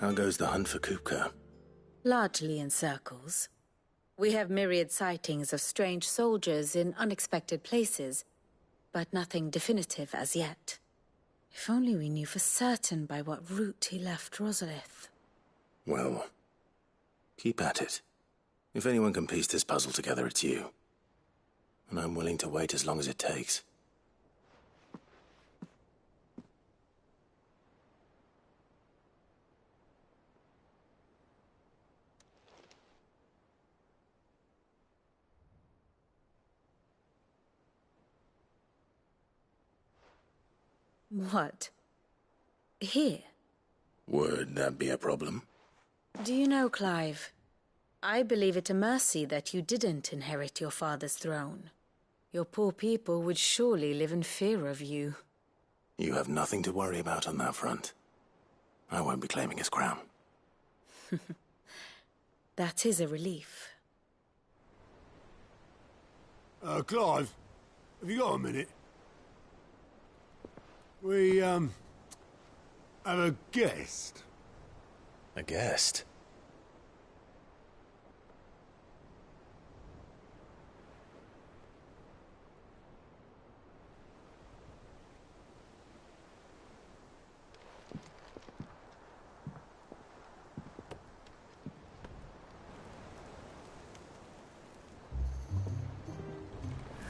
How goes the hunt for Kupka? Largely in circles. We have myriad sightings of strange soldiers in unexpected places, but nothing definitive as yet. If only we knew for certain by what route he left Rosalith. Well, keep at it. If anyone can piece this puzzle together, it's you. And I'm willing to wait as long as it takes. What? Here? Would that be a problem? Do you know, Clive, I believe it a mercy that you didn't inherit your father's throne. Your poor people would surely live in fear of you. You have nothing to worry about on that front. I won't be claiming his crown. That is a relief. Clive, have you got a minute? We, have a guest. A guest?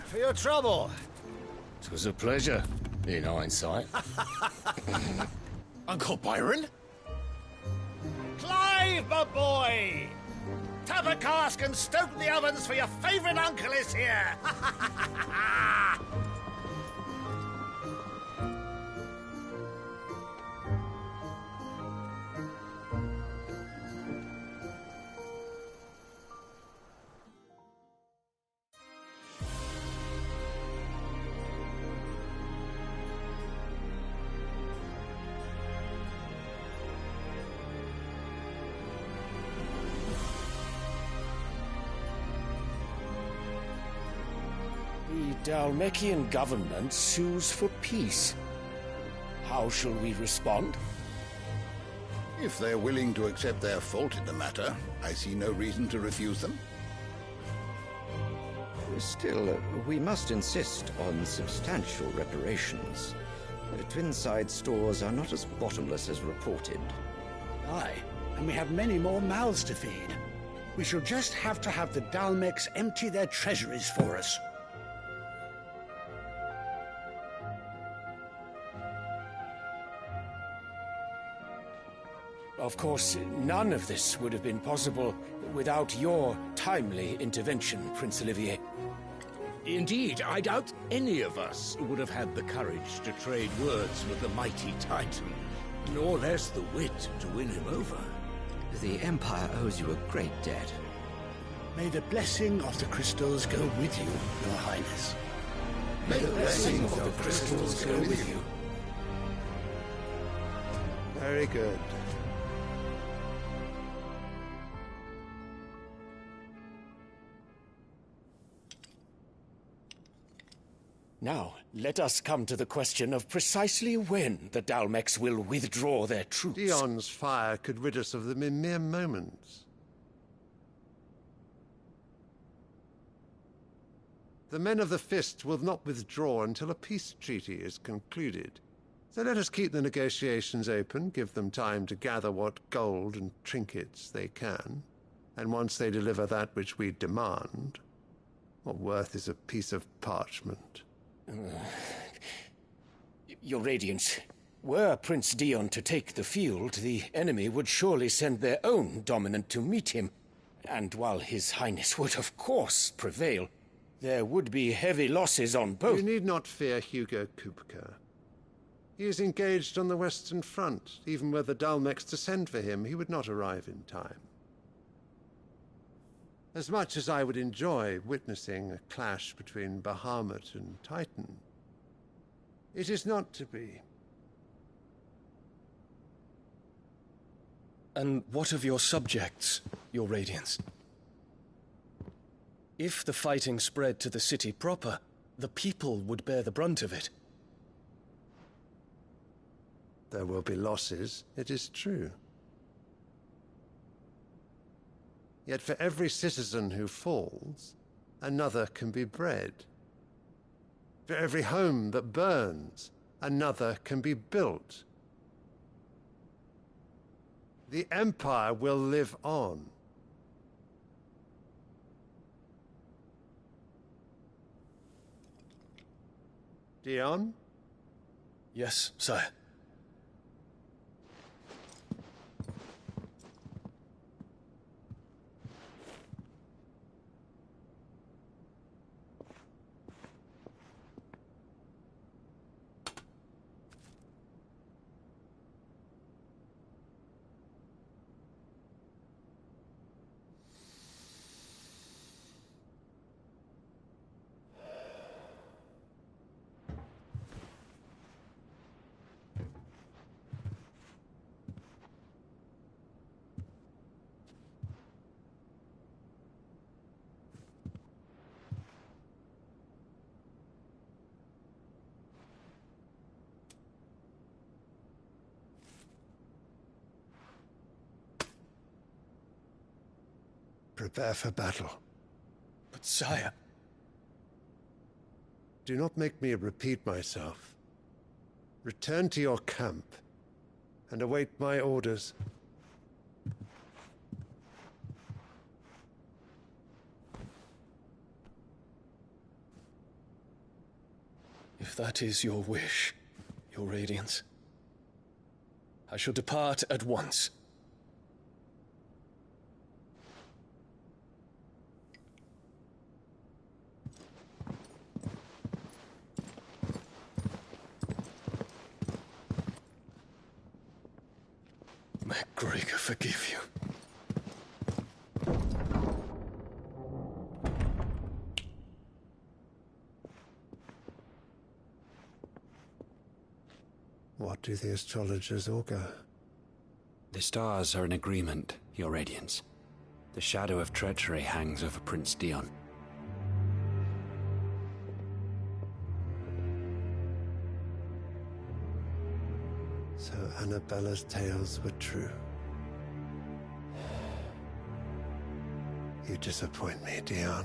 For your trouble. It was a pleasure, in hindsight. Uncle Byron? Clive, my boy! Tap a cask and stoke the ovens, for your favourite uncle is here! The Dalmekian government sues for peace. How shall we respond? If they're willing to accept their fault in the matter, I see no reason to refuse them. Still, we must insist on substantial reparations. Twinside stores are not as bottomless as reported. Aye, and we have many more mouths to feed. We shall just have to have the Dalmeks empty their treasuries for us. Of course, none of this would have been possible without your timely intervention, Prince Olivier. Indeed, I doubt any of us would have had the courage to trade words with the mighty Titan, nor less the wit to win him over. The Empire owes you a great debt. May the blessing of the crystals go with you, Your Highness. May the blessing of the crystals go with you. Very good. Now, let us come to the question of precisely when the Dalmeks will withdraw their troops. Dion's fire could rid us of them in mere moments. The men of the Fist will not withdraw until a peace treaty is concluded. So let us keep the negotiations open, give them time to gather what gold and trinkets they can, and once they deliver that which we demand, what worth is a piece of parchment? Your Radiance, were Prince Dion to take the field, the enemy would surely send their own dominant to meet him. And while His Highness would of course prevail, there would be heavy losses on both. You need not fear Hugo Kupka. He is engaged on the Western Front. Even were the Dalmeks to send for him, he would not arrive in time. As much as I would enjoy witnessing a clash between Bahamut and Titan, it is not to be. And what of your subjects, Your Radiance? If the fighting spread to the city proper, the people would bear the brunt of it. There will be losses, it is true. Yet for every citizen who falls, another can be bred. For every home that burns, another can be built. The Empire will live on. Dion? Yes, sire. Prepare for battle. But sire... Do not make me repeat myself. Return to your camp and await my orders. If that is your wish, Your Radiance, I shall depart at once. May Gregor forgive you. What do the astrologers augur? The stars are in agreement, Your Radiance. The shadow of treachery hangs over Prince Dion. So Annabella's tales were true. You disappoint me, Dion.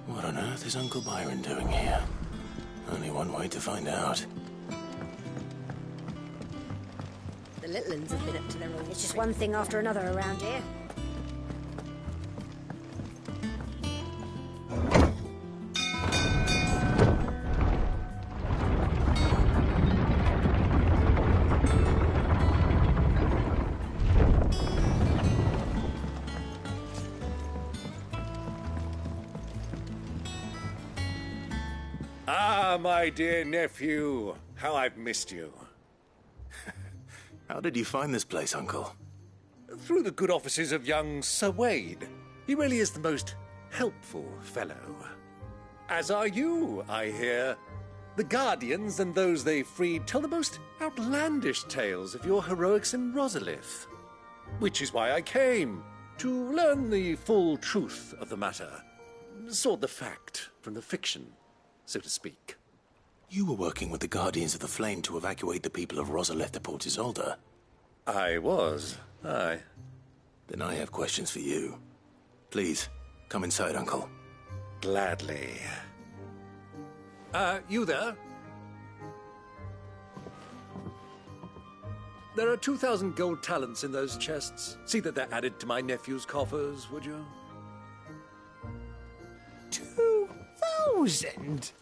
What on earth is Uncle Byron doing here? Only one way to find out. The little uns have been up to their old. It's just one thing after another around here. Ah, my dear nephew, how I've missed you. How did you find this place, Uncle? Through the good offices of young Sir Wade. He really is the most helpful fellow. As are you, I hear. The Guardians and those they freed tell the most outlandish tales of your heroics in Rosalith. Which is why I came, to learn the full truth of the matter. Sort the fact from the fiction, so to speak. You were working with the Guardians of the Flame to evacuate the people of Rosalith to Port Isolde. I was, aye. Then I have questions for you. Please, come inside, Uncle. Gladly. You there? There are 2,000 gold talents in those chests. See that they're added to my nephew's coffers, would you? 2,000?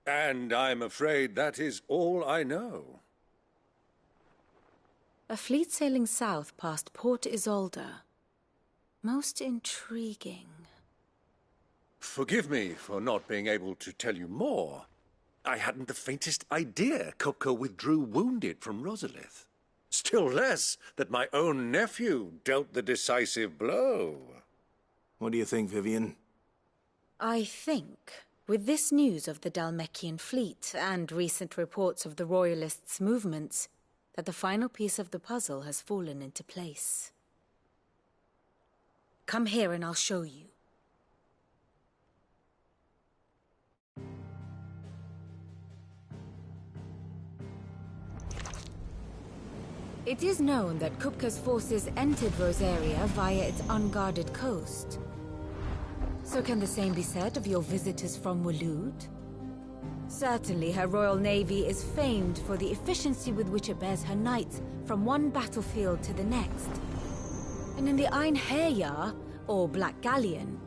And I'm afraid that is all I know. A fleet sailing south past Port Isolde. Most intriguing. Forgive me for not being able to tell you more. I hadn't the faintest idea Coco withdrew wounded from Rosalith. Still less that my own nephew dealt the decisive blow. What do you think, Vivian? I think With this news of the Dalmekian fleet and recent reports of the Royalists' movements, that the final piece of the puzzle has fallen into place. Come here and I'll show you. It is known that Kupka's forces entered Rosaria via its unguarded coast. So can the same be said of your visitors from Waloed? Certainly her Royal Navy is famed for the efficiency with which it bears her knights from one battlefield to the next. And in the Einherjar, or Black Galleon,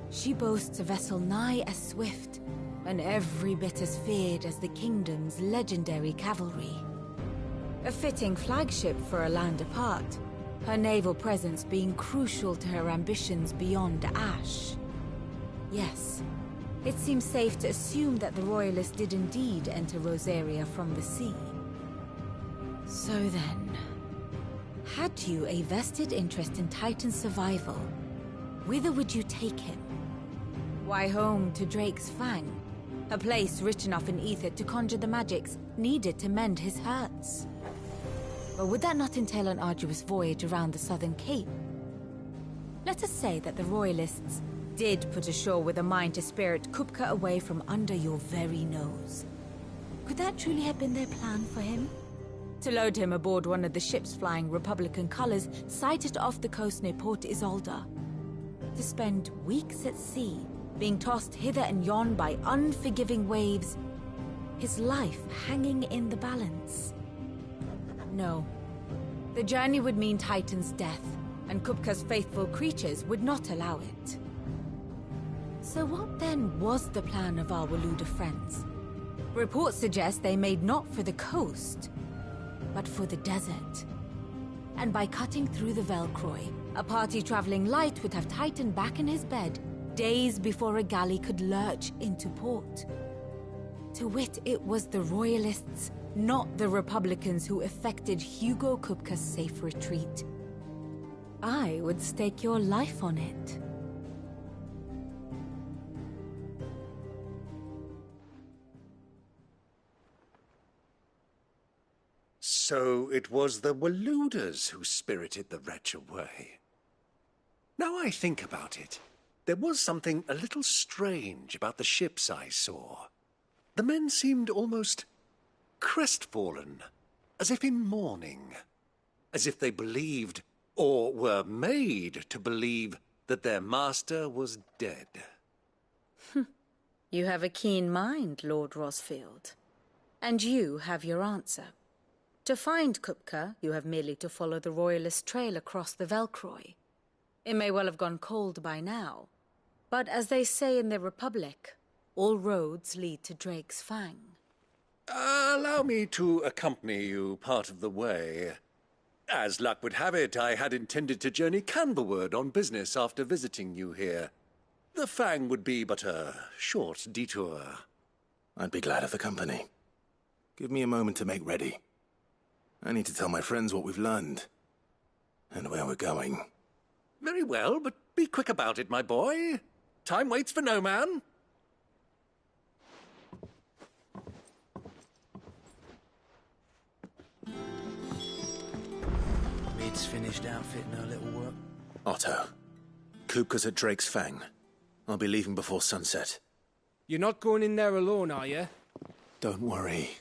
she boasts a vessel nigh as swift and every bit as feared as the kingdom's legendary cavalry. A fitting flagship for a land apart, her naval presence being crucial to her ambitions beyond Ash. Yes, it seems safe to assume that the Royalists did indeed enter Rosaria from the sea. So then, had you a vested interest in Titan's survival, whither would you take him? Why, home to Drake's Fang, a place rich enough in ether to conjure the magics needed to mend his hurts. Or would that not entail an arduous voyage around the southern cape? Let us say that the Royalists did put ashore with a mind to spirit Kupka away from under your very nose. Could that truly have been their plan for him? To load him aboard one of the ships flying Republican colors sighted off the coast near Port Isolde? To spend weeks at sea, being tossed hither and yon by unforgiving waves, his life hanging in the balance? No. The journey would mean Titan's death, and Kupka's faithful creatures would not allow it. So what then was the plan of our Waluda friends? Reports suggest they made not for the coast, but for the desert. And by cutting through the Velcroy, a party traveling light would have Titan back in his bed days before a galley could lurch into port. To wit, it was the Royalists, not the Republicans, who effected Hugo Kupka's safe retreat. I would stake your life on it. So it was the Waluders who spirited the wretch away. Now I think about it, there was something a little strange about the ships I saw. The men seemed almost crestfallen, as if in mourning, as if they believed, or were made to believe, that their master was dead. You have a keen mind, Lord Rosfield. And you have your answer. To find Kupka, you have merely to follow the Royalist trail across the Velcroy. It may well have gone cold by now, but as they say in the Republic, all roads lead to Drake's Fang. Allow me to accompany you part of the way. As luck would have it, I had intended to journey Canberward on business after visiting you here. The Fang would be but a short detour. I'd be glad of the company. Give me a moment to make ready. I need to tell my friends what we've learned, and where we're going. Very well, but be quick about it, my boy. Time waits for no man. Mid's finished outfitting her little work. Otto, Kupka's at Drake's Fang. I'll be leaving before sunset. You're not going in there alone, are you? Don't worry.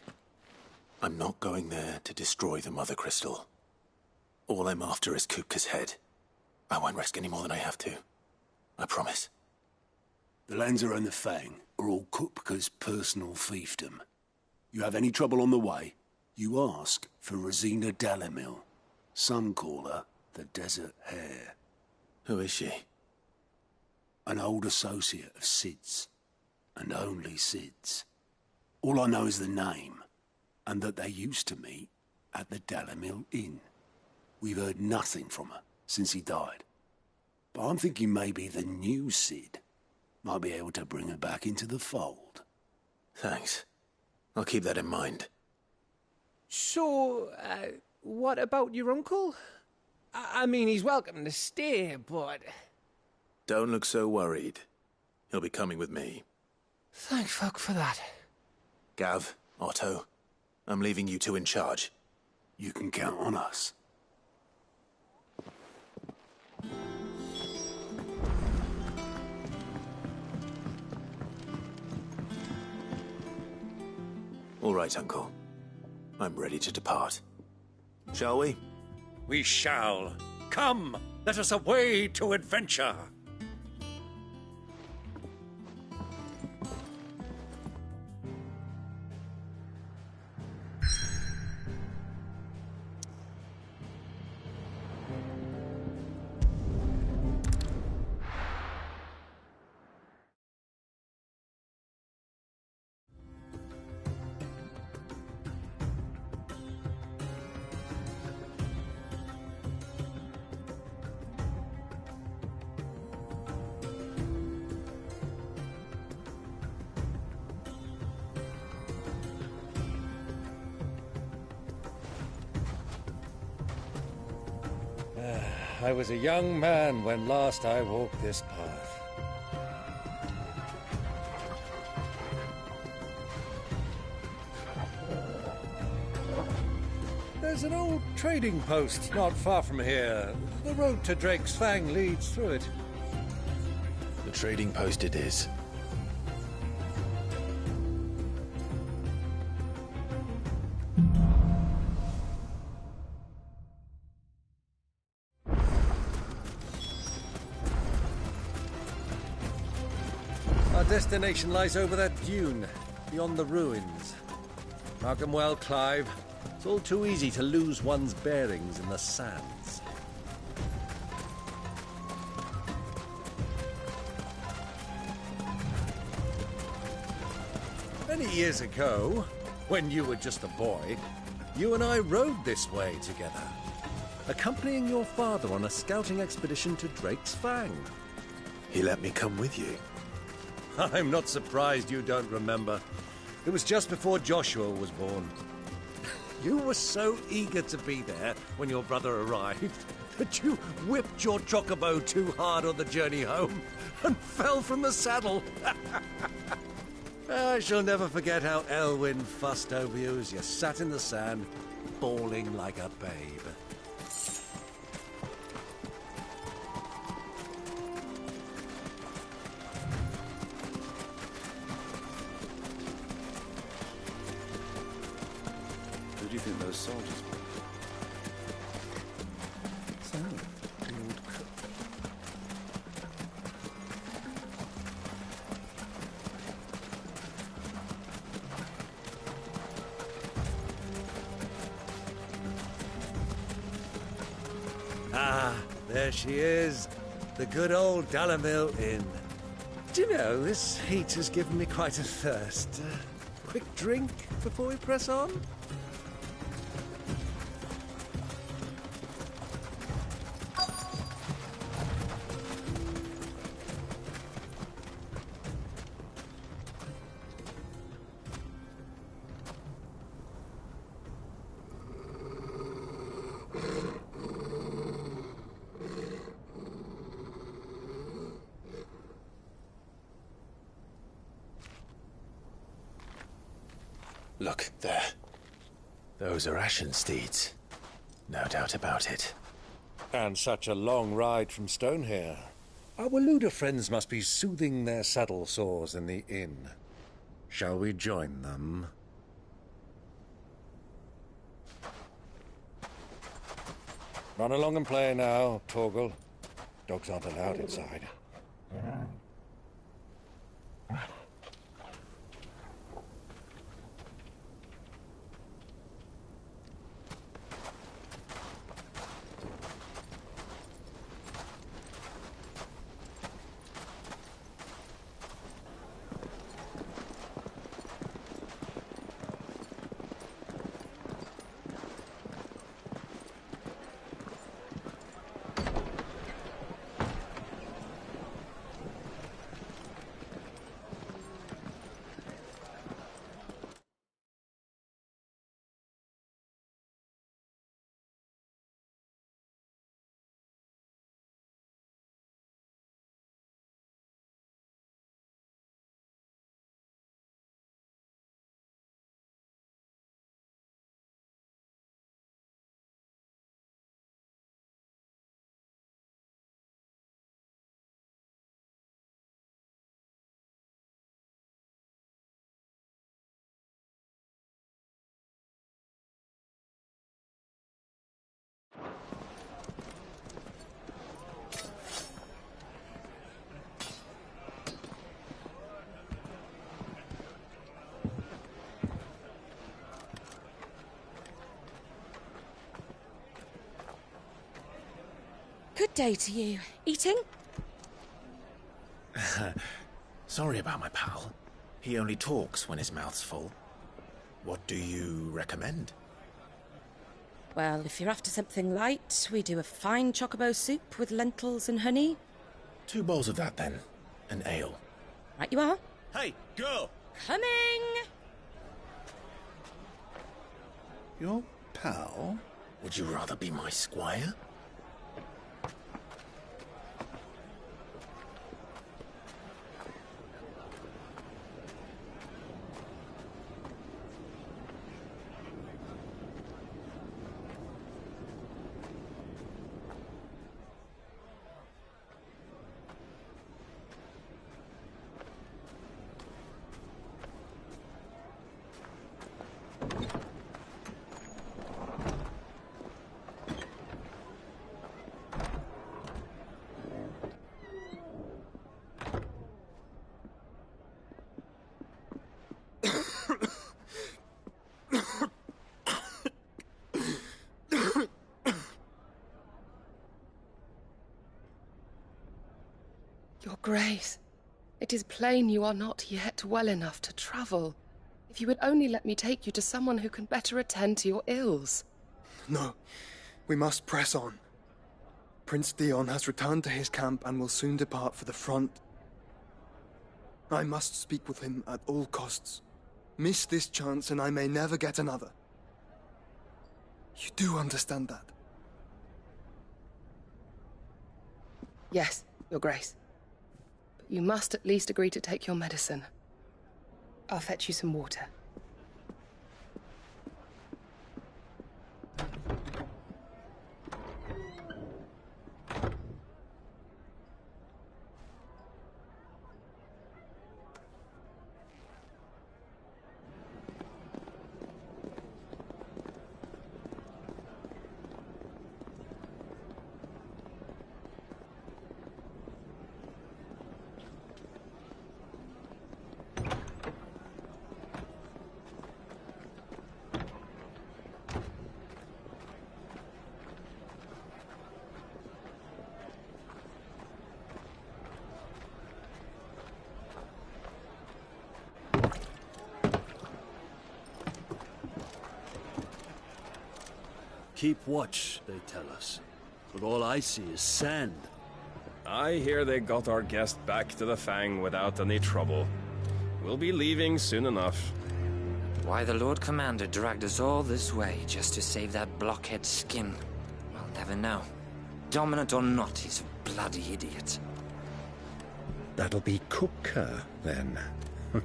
I'm not going there to destroy the Mother Crystal. All I'm after is Kupka's head. I won't risk any more than I have to. I promise. The Lanza and the Fang are all Kupka's personal fiefdom. You have any trouble on the way, you ask for Rosina Dalamil. Some call her the Desert Hare. Who is she? An old associate of Sid's. And only Sid's. All I know is the name, and that they used to meet at the Dalamil Inn. We've heard nothing from her since he died. But I'm thinking maybe the new Sid might be able to bring her back into the fold. Thanks. I'll keep that in mind. So, what about your uncle? I mean, he's welcome to stay, but... Don't look so worried. He'll be coming with me. Thank fuck for that. Gav, Otto, I'm leaving you two in charge. You can count on us. All right, Uncle. I'm ready to depart. Shall we? We shall. Come, let us away to adventure. I was a young man when last I walked this path. There's an old trading post not far from here. The road to Drake's Fang leads through it. The trading post it is. Our destination lies over that dune, beyond the ruins. Mark 'em well, Clive. It's all too easy to lose one's bearings in the sands. Many years ago, when you were just a boy, you and I rode this way together, accompanying your father on a scouting expedition to Drake's Fang. He let me come with you. I'm not surprised you don't remember. It was just before Joshua was born. You were so eager to be there when your brother arrived that you whipped your chocobo too hard on the journey home and fell from the saddle. I shall never forget how Elwyn fussed over you as you sat in the sand, bawling like a babe. Who do you think those soldiers were? Ah, there she is. The good old Dalamil Inn. Do you know, this heat has given me quite a thirst. Quick drink before we press on? Look, there. Those are Ashen steeds. No doubt about it. And such a long ride from Stonehair. Our Waluda friends must be soothing their saddle sores in the inn. Shall we join them? Run along and play now, Torgal. Dogs aren't allowed inside. Good day to you. Eating? Sorry about my pal. He only talks when his mouth's full. What do you recommend? Well, if you're after something light, we do a fine chocobo soup with lentils and honey. 2 bowls of that, then. An ale. Right you are. Hey, girl! Coming! Your pal? Would you rather be my squire? Your Grace, it is plain you are not yet well enough to travel. If you would only let me take you to someone who can better attend to your ills. No, we must press on. Prince Dion has returned to his camp and will soon depart for the front. I must speak with him at all costs. Miss this chance and I may never get another. You do understand that? Yes, Your Grace. But you must at least agree to take your medicine. I'll fetch you some water. Keep watch, they tell us. But all I see is sand. I hear they got our guest back to the Fang without any trouble. We'll be leaving soon enough. Why the Lord Commander dragged us all this way just to save that blockhead skin, we'll never know. Dominant or not, he's a bloody idiot. That'll be Cooker, then. Well,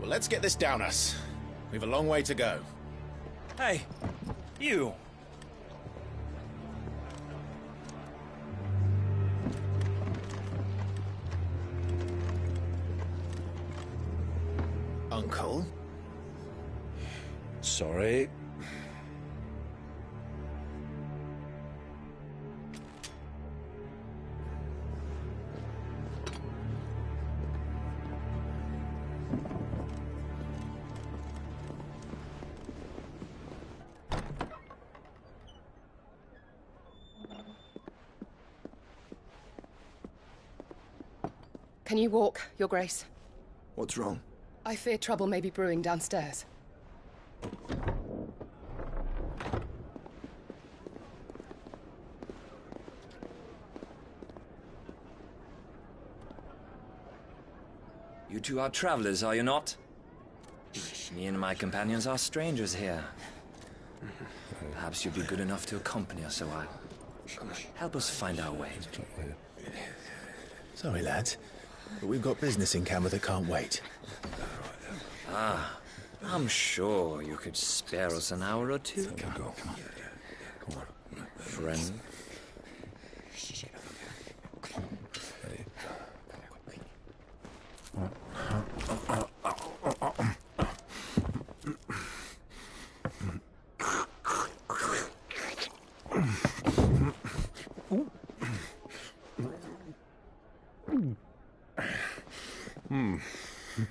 let's get this down us. We've a long way to go. Hey, you! Uncle? Sorry. Can you walk, Your Grace? What's wrong? I fear trouble may be brewing downstairs. You two are travelers, are you not? Me and my companions are strangers here. Perhaps you'd be good enough to accompany us a while. Help us find our way. Sorry, lads, but we've got business in camera that can't wait. Ah, I'm sure you could spare us an hour or two. Come on. Friend.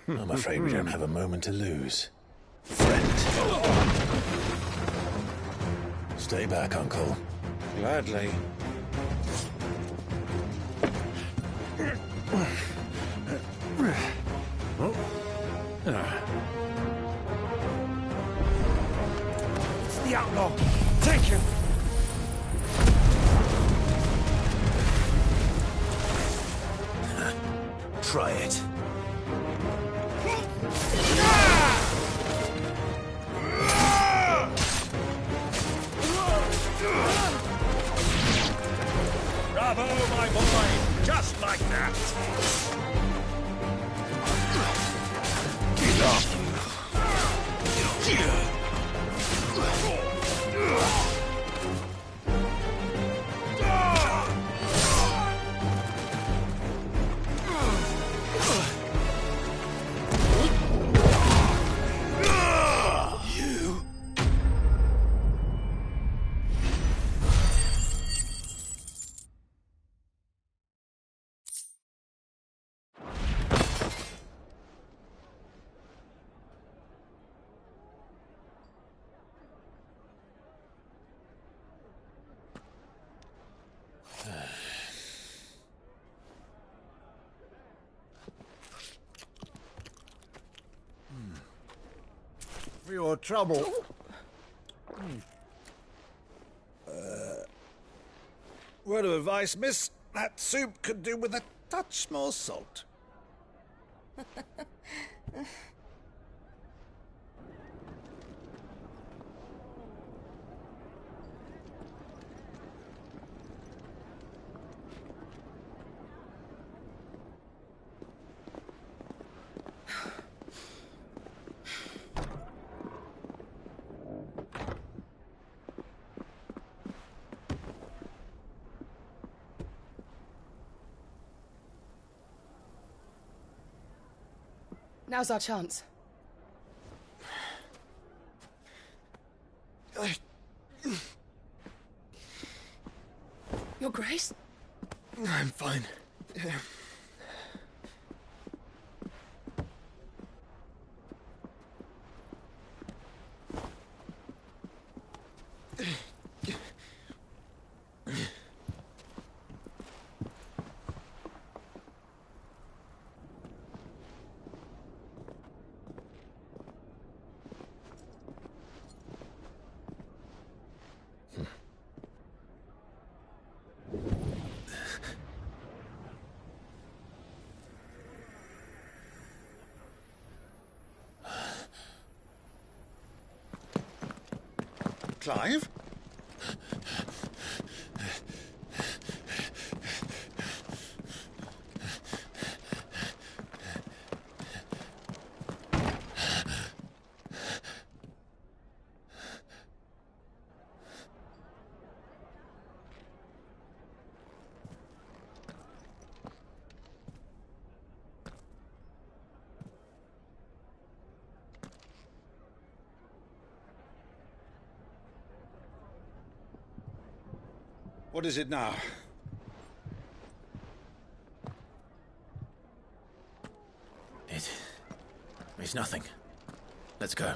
I'm afraid we don't have a moment to lose. Friend. Stay back, Uncle. Gladly. It's the outlaw! Take him! Try it. Bravo, my boy! Just like that! For your trouble. Word of advice, miss. That soup could do with a touch more salt. Now's our chance. Your Grace? I'm fine. Clive? What is it now? It's nothing. Let's go.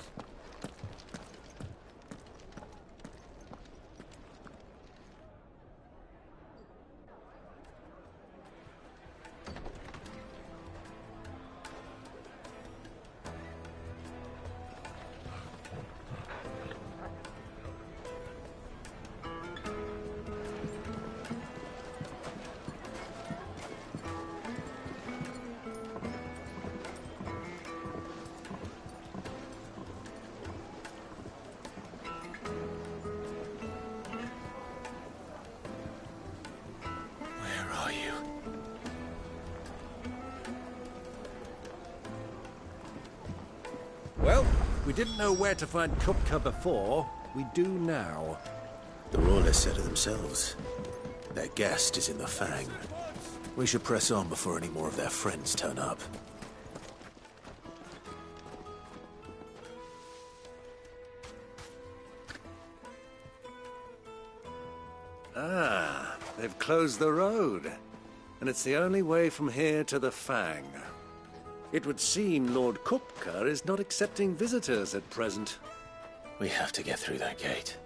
Well, we didn't know where to find Kupka before. We do now. The Royalists said it themselves. Their guest is in the Fang. We should press on before any more of their friends turn up. Ah, they've closed the road. And it's the only way from here to the Fang. It would seem Lord Kupka is not accepting visitors at present. We have to get through that gate.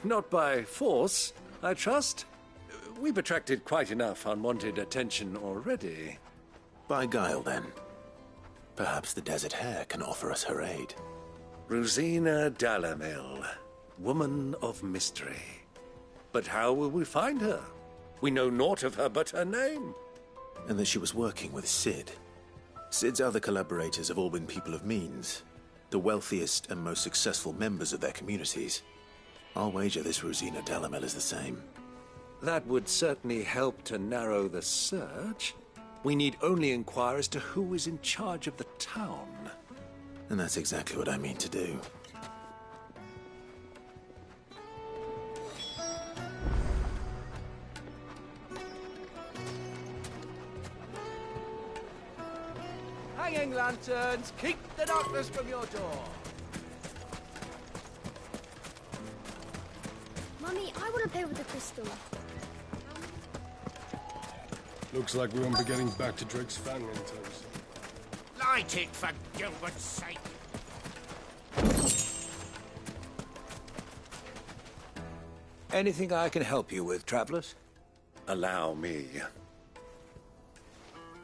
Not by force, I trust. We've attracted quite enough unwanted attention already. By guile, then. Perhaps the Desert Hare can offer us her aid. Rosina Dalamil, woman of mystery. But how will we find her? We know naught of her but her name. And that she was working with Cid. Cid's other collaborators have all been people of means, the wealthiest and most successful members of their communities. I'll wager this Rosina Dalamil is the same. That would certainly help to narrow the search. We need only inquire as to who is in charge of the town. And that's exactly what I mean to do. Hanging lanterns, keep the darkness from your door. Mummy, I want to play with the crystal. Looks like we won't be getting back to Drake's Fang anytime soon. Light it, for Gilbert's sake! Anything I can help you with, travelers? Allow me.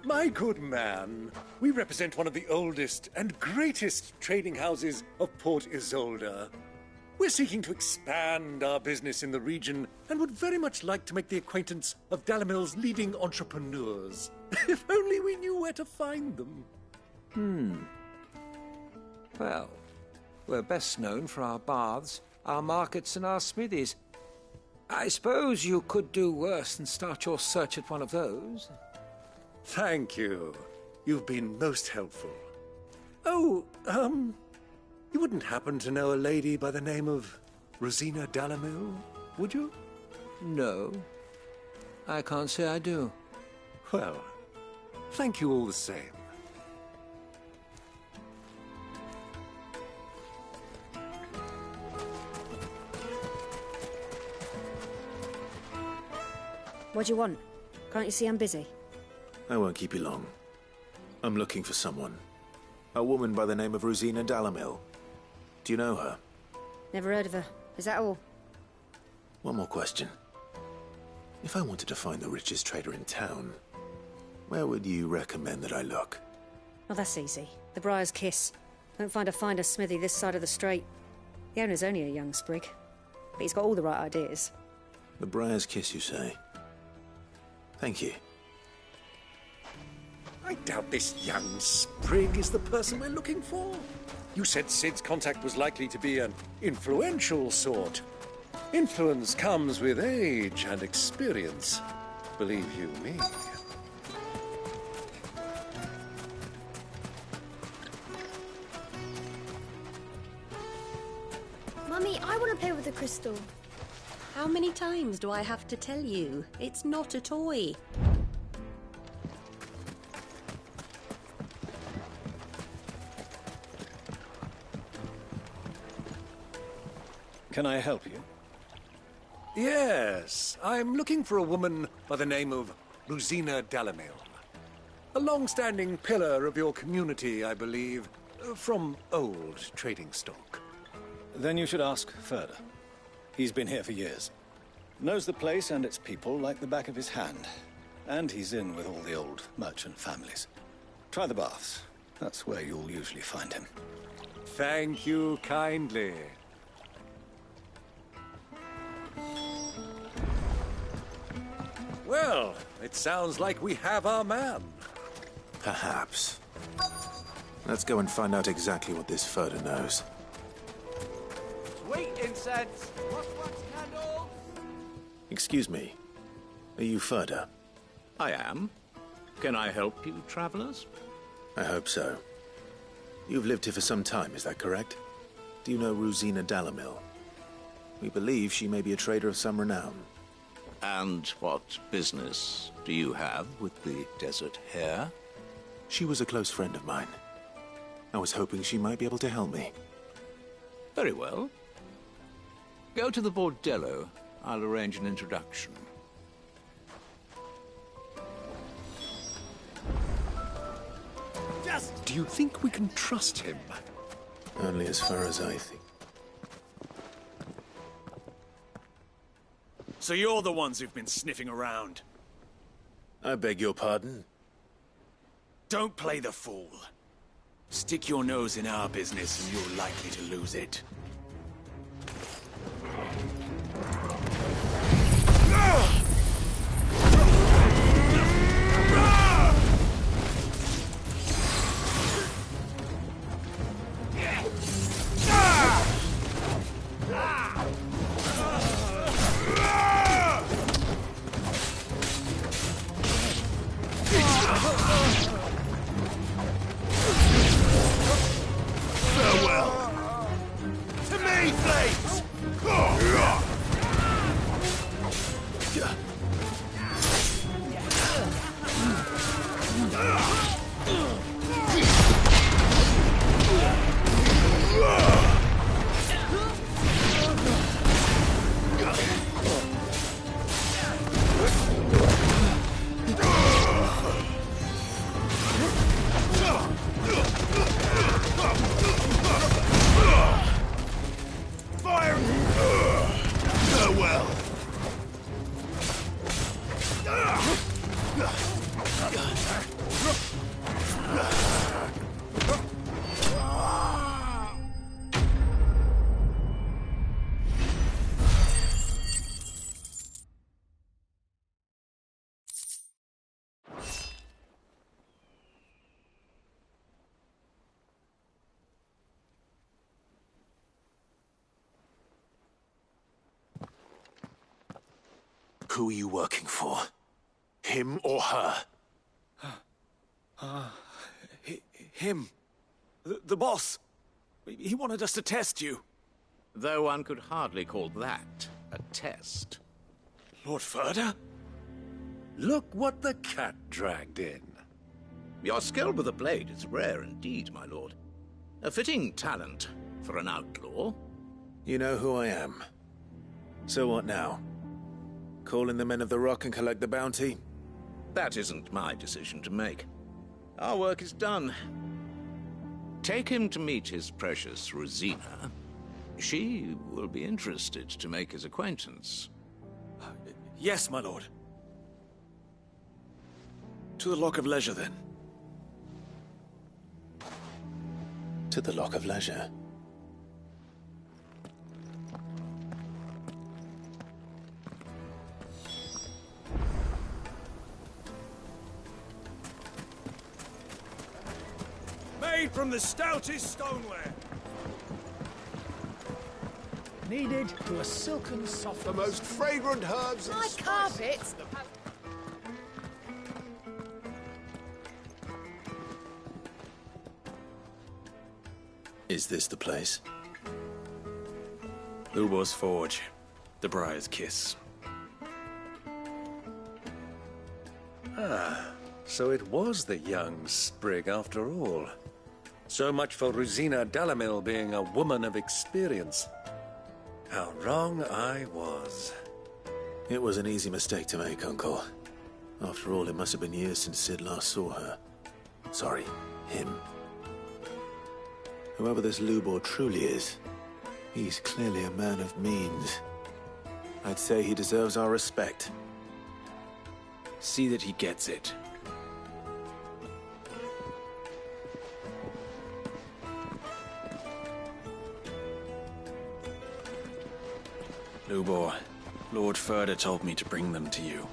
My good man, we represent one of the oldest and greatest trading houses of Port Isolde. We're seeking to expand our business in the region and would very much like to make the acquaintance of Dalamil's leading entrepreneurs. If only we knew where to find them. Well, we're best known for our baths, our markets, and our smithies. I suppose you could do worse than start your search at one of those. Thank you. You've been most helpful. Oh, you wouldn't happen to know a lady by the name of Rosina Dalamil, would you? No. I can't say I do. Well, thank you all the same. What do you want? Can't you see I'm busy? I won't keep you long. I'm looking for someone. A woman by the name of Rosina Dalamil. Do you know her? Never heard of her. Is that all? One more question. If I wanted to find the richest trader in town, where would you recommend that I look? Oh, that's easy. The Briar's Kiss. Won't find a finer smithy this side of the strait. The owner's only a young sprig, but he's got all the right ideas. The Briar's Kiss, you say? Thank you. I doubt this young sprig is the person we're looking for. You said Cid's contact was likely to be an influential sort. Influence comes with age and experience, believe you me. Mummy, I want to play with the crystal. How many times do I have to tell you? It's not a toy. Can I help you? Yes, I'm looking for a woman by the name of Rosina Dalamil. A long-standing pillar of your community, I believe, from old trading stock. Then you should ask further. He's been here for years. Knows the place and its people like the back of his hand. And he's in with all the old merchant families. Try the baths. That's where you'll usually find him. Thank you kindly. Well, it sounds like we have our man. Perhaps. Let's go and find out exactly what this Furder knows. Sweet incense! Wax candles! Excuse me. Are you Furder? I am. Can I help you, travelers? I hope so. You've lived here for some time, is that correct? Do you know Rosina Dalamil? We believe she may be a trader of some renown. And what business do you have with the Desert Hare? She was a close friend of mine. I was hoping she might be able to help me. Very well. Go to the bordello. I'll arrange an introduction. Do you think we can trust him? Only as far as I think. So you're the ones who've been sniffing around. I beg your pardon? Don't play the fool. Stick your nose in our business and you're likely to lose it. Farewell! To me, Flames! Fire! Farewell! Who are you working for? Him or her? Him. The boss. He wanted us to test you. Though one could hardly call that a test. Lord Ferda? Look what the cat dragged in. Your skill with the blade is rare indeed, my lord. A fitting talent for an outlaw. You know who I am. So what now? Call in the Men of the Rock and collect the bounty? That isn't my decision to make. Our work is done. Take him to meet his precious Rosina. She will be interested to make his acquaintance. Yes, my lord. To the Lock of Leisure, then. To the Lock of Leisure. Made from the stoutest stoneware. Kneaded to a silken soft. The most fragrant herbs and My carpets! Is this the place? Lubor's Forge. The Briar's Kiss. Ah, so it was the young sprig after all. So much for Rosina Delamil being a woman of experience. How wrong I was. It was an easy mistake to make, Uncle. After all, it must have been years since Sid last saw her. Sorry, him. Whoever this Lubor truly is, he's clearly a man of means. I'd say he deserves our respect. See that he gets it. Lubor, Lord Ferda told me to bring them to you.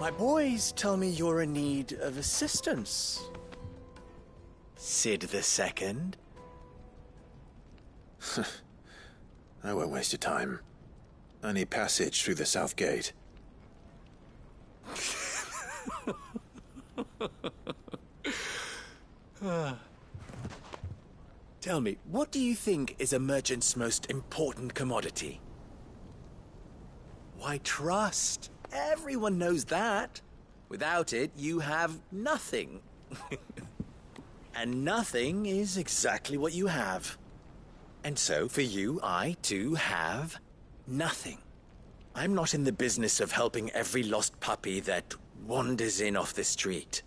My boys tell me you're in need of assistance. Sid the Second. I won't waste your time. I need passage through the south gate. Tell me, what do you think is a merchant's most important commodity? Why, trust. Everyone knows that. Without it, you have nothing. And nothing is exactly what you have. And so, for you, I, too, have nothing. I'm not in the business of helping every lost puppy that wanders in off the street.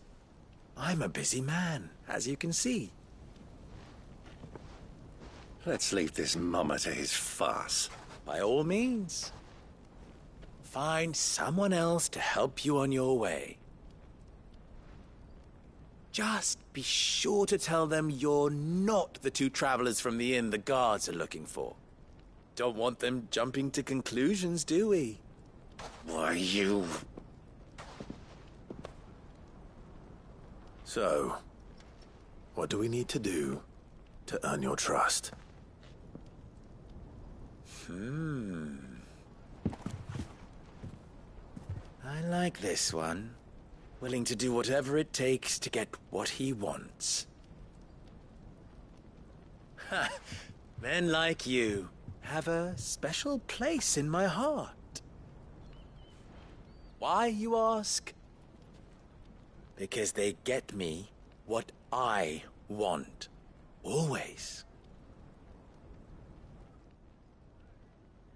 I'm a busy man, as you can see. Let's leave this mummer to his farce. By all means. Find someone else to help you on your way. Just be sure to tell them you're not the two travelers from the inn the guards are looking for. Don't want them jumping to conclusions, do we? Why, you... So, what do we need to do to earn your trust? I like this one. Willing to do whatever it takes to get what he wants. Ha! Men like you have a special place in my heart. Why, you ask? Because they get me what I want. Always.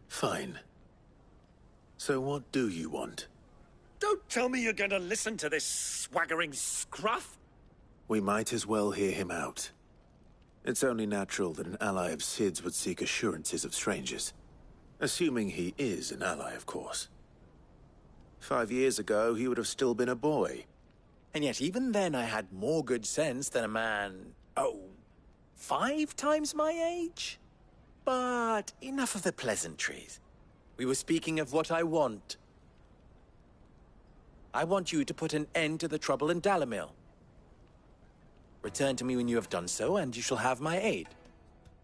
Fine. So what do you want? Don't tell me you're going to listen to this swaggering scruff! We might as well hear him out. It's only natural that an ally of Sid's would seek assurances of strangers. Assuming he is an ally, of course. 5 years ago, he would have still been a boy. And yet even then I had more good sense than a man... 5 times my age? But enough of the pleasantries. We were speaking of what I want. I want you to put an end to the trouble in Dalamil. Return to me when you have done so, and you shall have my aid.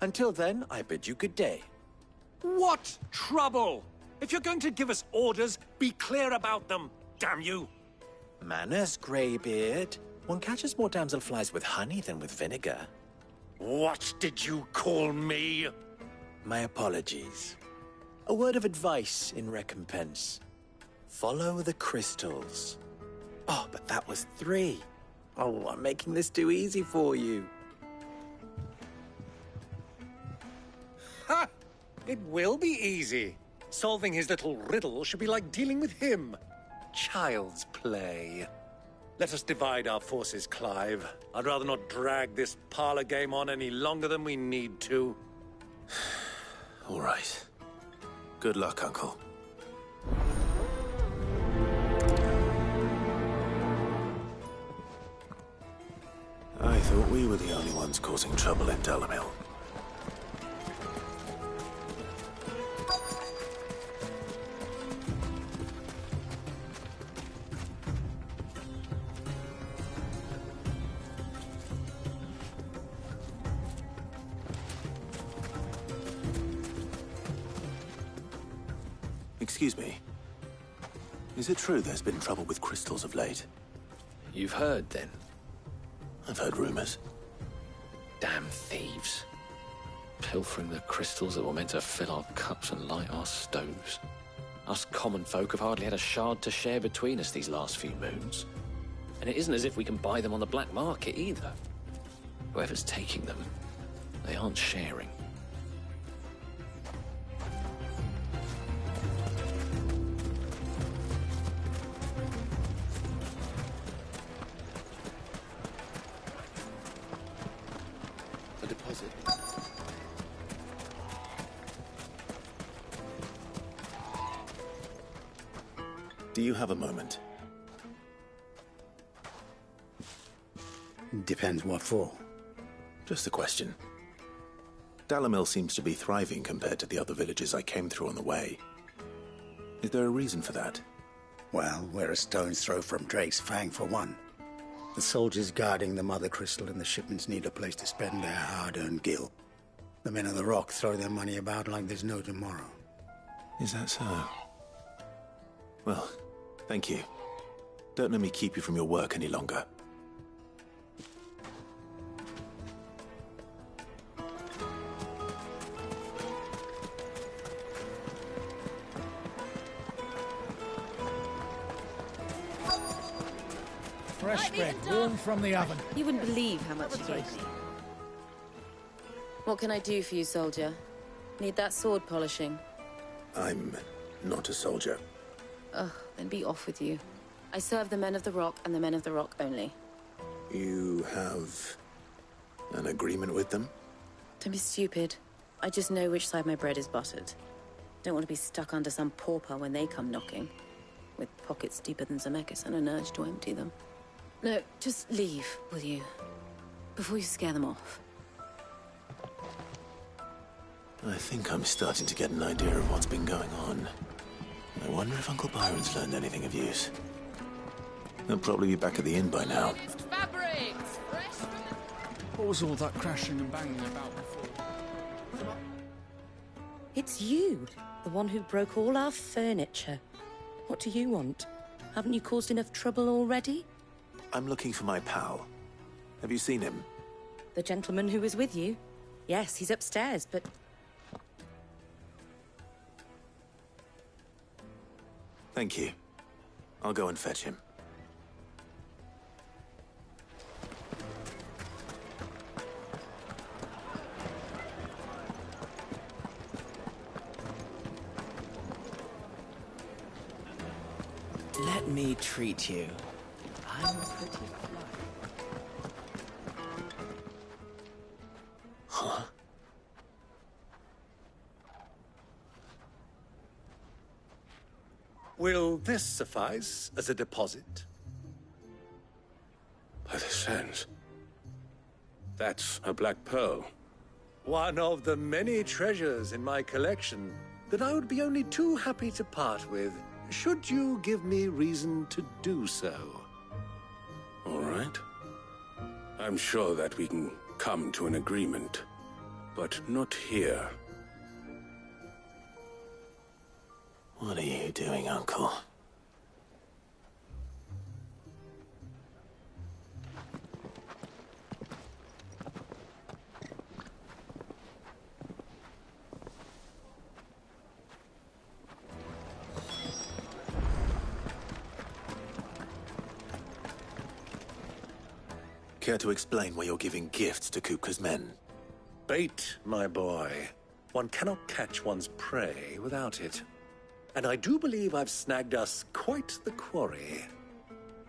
Until then, I bid you good day. What trouble? If you're going to give us orders, be clear about them, damn you! Manners, Greybeard. One catches more damselflies with honey than with vinegar. What did you call me? My apologies. A word of advice in recompense. Follow the crystals. Oh, but that was 3. Oh, I'm making this too easy for you. Ha! It will be easy. Solving his little riddle should be like dealing with him. Child's play. Let us divide our forces, Clive. I'd rather not drag this parlor game on any longer than we need to. All right. Good luck, Uncle. I thought we were the only ones causing trouble in Dalamil. Excuse me. Is it true there's been trouble with crystals of late? You've heard, then? I've heard rumors. Damn thieves. Pilfering the crystals that were meant to fill our cups and light our stoves. Us common folk have hardly had a shard to share between us these last few moons. And it isn't as if we can buy them on the black market either. Whoever's taking them, they aren't sharing. Do you have a moment? Depends what for. Just a question. Dalamil seems to be thriving compared to the other villages I came through on the way. Is there a reason for that? Well, we're a stone's throw from Drake's Fang for one. The soldiers guarding the Mother Crystal and the shipments need a place to spend their hard-earned gil. The men of the Rock throw their money about like there's no tomorrow. Is that so? Well, thank you. Don't let me keep you from your work any longer. Fresh bread, warm from the oven. You wouldn't believe how much he gave me. What can I do for you, soldier? Need that sword polishing? I'm not a soldier. Ugh, then be off with you. I serve the men of the Rock and the men of the Rock only. You have an agreement with them? Don't be stupid. I just know which side my bread is buttered. Don't want to be stuck under some pauper when they come knocking, with pockets deeper than Zemeckis and an urge to empty them. No, just leave, will you? Before you scare them off. I think I'm starting to get an idea of what's been going on. I wonder if Uncle Byron's learned anything of use. He'll probably be back at the inn by now. What was all that crashing and banging about before? It's you, the one who broke all our furniture. What do you want? Haven't you caused enough trouble already? I'm looking for my pal. Have you seen him? The gentleman who was with you? Yes, he's upstairs, but... Thank you. I'll go and fetch him. Let me treat you. I'm pretty fly. Huh? Will this suffice as a deposit? By the sands. That's a black pearl. One of the many treasures in my collection that I would be only too happy to part with, should you give me reason to do so. All right. I'm sure that we can come to an agreement, but not here. What are you doing, Uncle? Care to explain why you're giving gifts to Kupka's men? Bait, my boy. One cannot catch one's prey without it. And I do believe I've snagged us quite the quarry.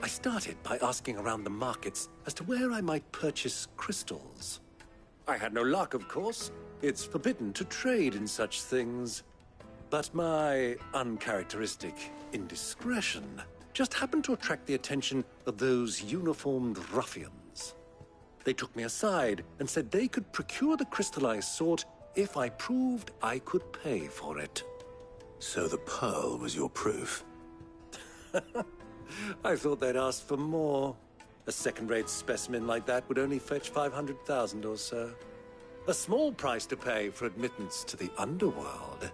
I started by asking around the markets as to where I might purchase crystals. I had no luck, of course. It's forbidden to trade in such things. But my uncharacteristic indiscretion just happened to attract the attention of those uniformed ruffians. They took me aside and said they could procure the crystal I sought if I proved I could pay for it. So the pearl was your proof? I thought they'd asked for more. A second-rate specimen like that would only fetch 500,000 or so. A small price to pay for admittance to the underworld.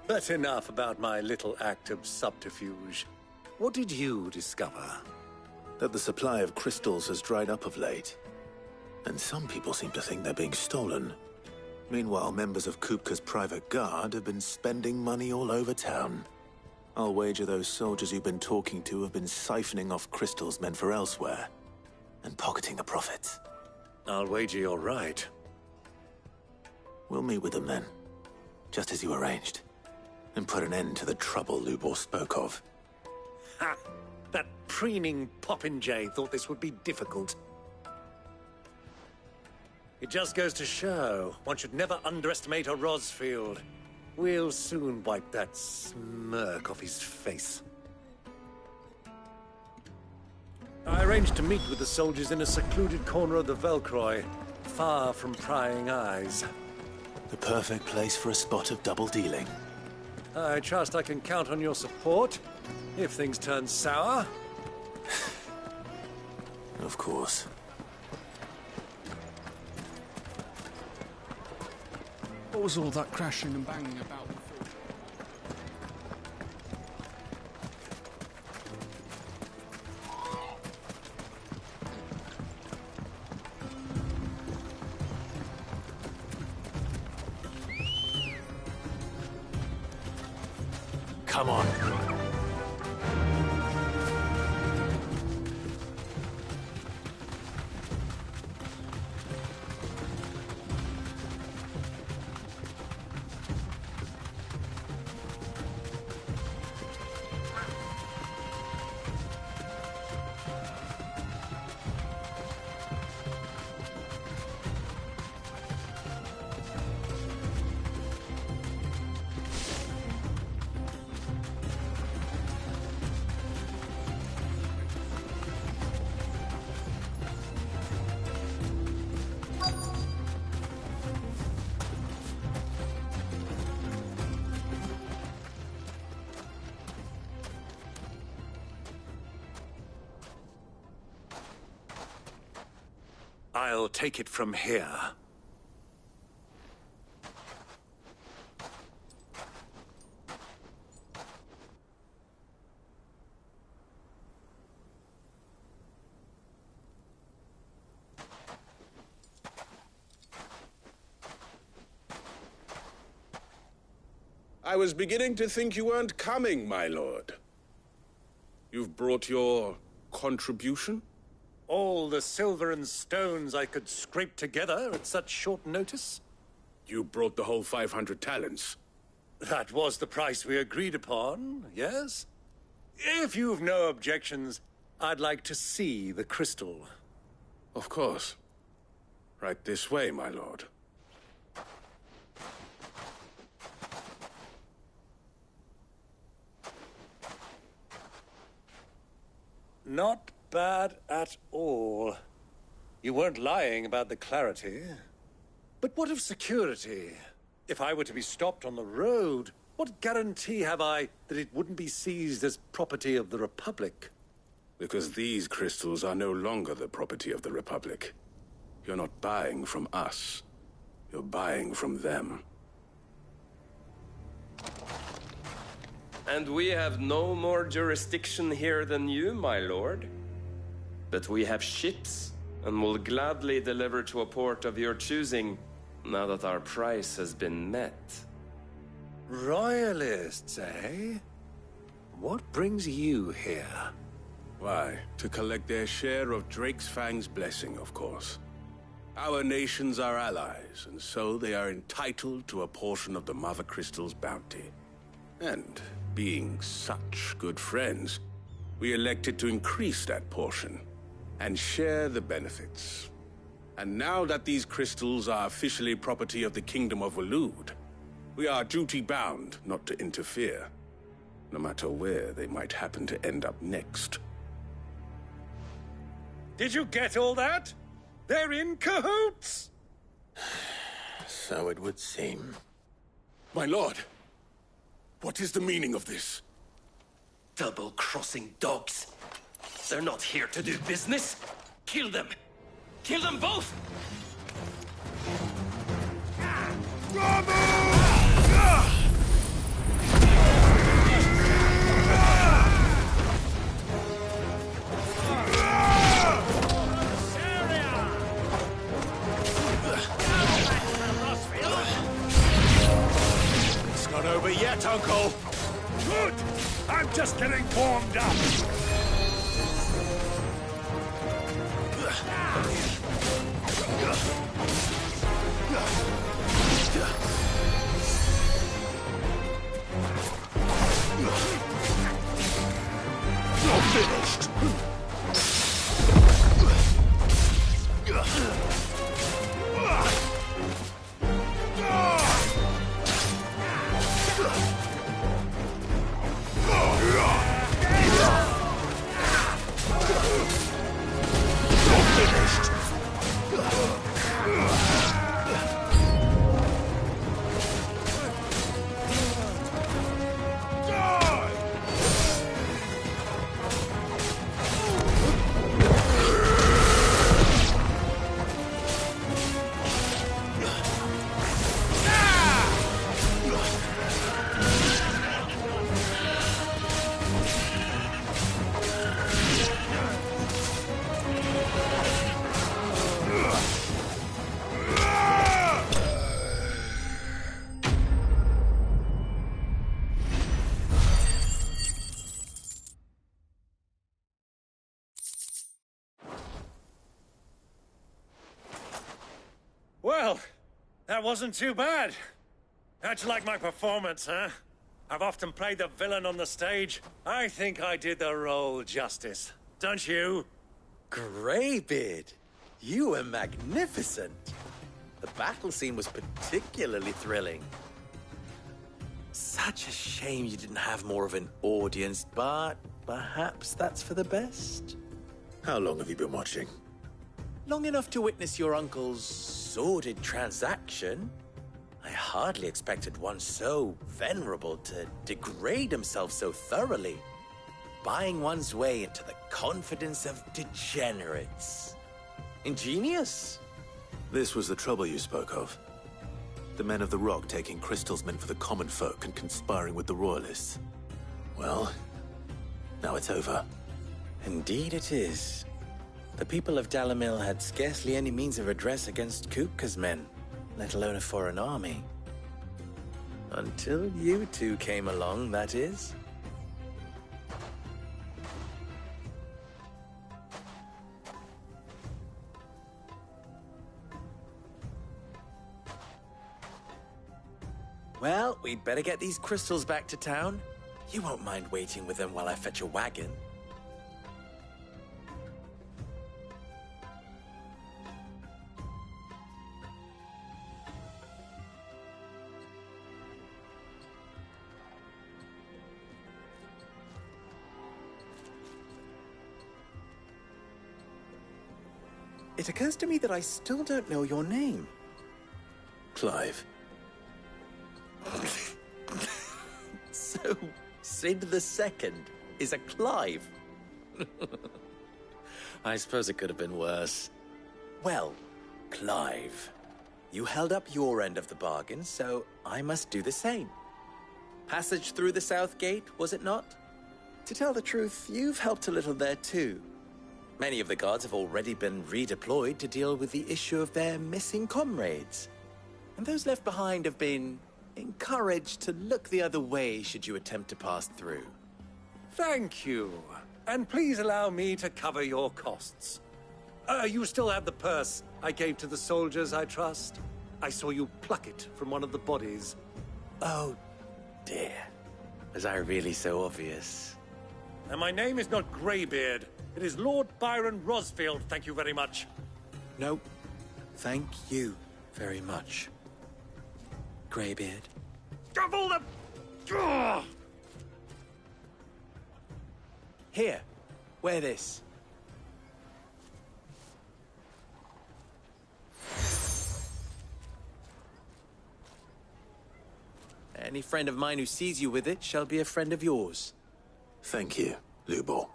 But enough about my little act of subterfuge. What did you discover? That the supply of crystals has dried up of late. And some people seem to think they're being stolen. Meanwhile, members of Kupka's private guard have been spending money all over town. I'll wager those soldiers you've been talking to have been siphoning off crystals meant for elsewhere, and pocketing the profits. I'll wager you're right. We'll meet with them then, just as you arranged, and put an end to the trouble Lubor spoke of. Ha! That preening popinjay thought this would be difficult. It just goes to show, one should never underestimate a Rosfield. We'll soon wipe that smirk off his face. I arranged to meet with the soldiers in a secluded corner of the Velcroy, far from prying eyes. The perfect place for a spot of double dealing. I trust I can count on your support, if things turn sour. Of course. What was all that crashing and banging about before? Come on. I'll take it from here. I was beginning to think you weren't coming, my lord. You've brought your contribution? All the silver and stones I could scrape together at such short notice? You brought the whole 500 talents. That was the price we agreed upon, yes? If you've no objections, I'd like to see the crystal. Of course. Right this way, my lord. Not bad at all. You weren't lying about the clarity. But what of security? If I were to be stopped on the road, what guarantee have I that it wouldn't be seized as property of the Republic? Because these crystals are no longer the property of the Republic. You're not buying from us. You're buying from them. And we have no more jurisdiction here than you, my lord. But we have ships, and will gladly deliver to a port of your choosing, now that our price has been met. Royalists, eh? What brings you here? Why, to collect their share of Drake's Fang's blessing, of course. Our nations are allies, and so they are entitled to a portion of the Mother Crystal's bounty. And being such good friends, we elected to increase that portion and share the benefits. And now that these crystals are officially property of the Kingdom of Waloed, we are duty-bound not to interfere, no matter where they might happen to end up next. Did you get all that? They're in cahoots! So it would seem. My lord, what is the meaning of this? Double-crossing dogs. They're not here to do business. Kill them. Kill them both! It's not over yet, Uncle. Good! I'm just getting warmed up. You're finished. Well, that wasn't too bad. How'd you like my performance, huh? I've often played the villain on the stage. I think I did the role justice. Don't you? Greybeard, you were magnificent. The battle scene was particularly thrilling. Such a shame you didn't have more of an audience, but perhaps that's for the best. How long have you been watching? Long enough to witness your uncle's sordid transaction. I hardly expected one so venerable to degrade himself so thoroughly, buying one's way into the confidence of degenerates. Ingenious. This was the trouble you spoke of. The men of the Rock taking crystals meant for the common folk and conspiring with the Royalists. Well, now it's over. Indeed it is. The people of Dalamil had scarcely any means of redress against Kupka's men, let alone a foreign army. Until you two came along, that is. Well, we'd better get these crystals back to town. You won't mind waiting with them while I fetch a wagon. It occurs to me that I still don't know your name. Clive. So, Sid the Second is a Clive. I suppose it could have been worse. Well, Clive, you held up your end of the bargain, so I must do the same. Passage through the South Gate, was it not? To tell the truth, you've helped a little there too. Many of the guards have already been redeployed to deal with the issue of their missing comrades. And those left behind have been encouraged to look the other way should you attempt to pass through. Thank you. And please allow me to cover your costs. You still have the purse I gave to the soldiers, I trust? I saw you pluck it from one of the bodies. Oh, dear. Was I really so obvious? And my name is not Greybeard. It is Lord Byron Rosfield, thank you very much. No, thank you very much, Greybeard. Of all the... Ugh! Here, wear this. Any friend of mine who sees you with it shall be a friend of yours. Thank you, Lubor.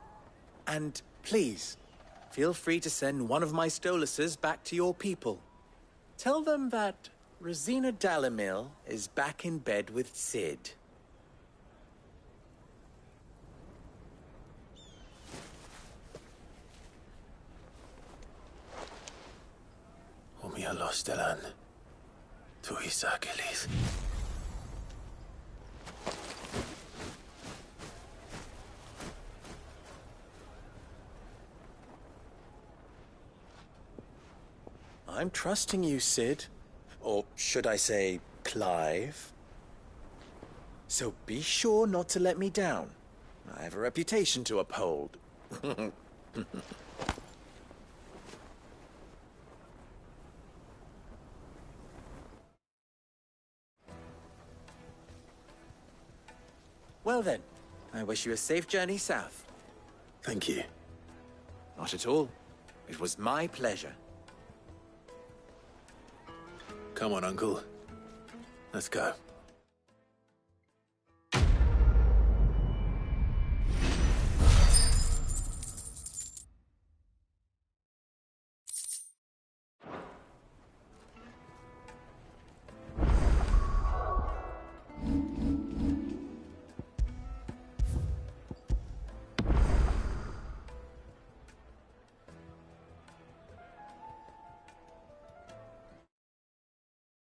And please, feel free to send one of my Stoluses back to your people. Tell them that Rosina Dalamil is back in bed with Sid. Omia los Delan. Tu Isakelis. I'm trusting you, Sid. Or should I say, Clive? So be sure not to let me down. I have a reputation to uphold. Well then, I wish you a safe journey south. Thank you. Not at all. It was my pleasure. Come on, Uncle. Let's go.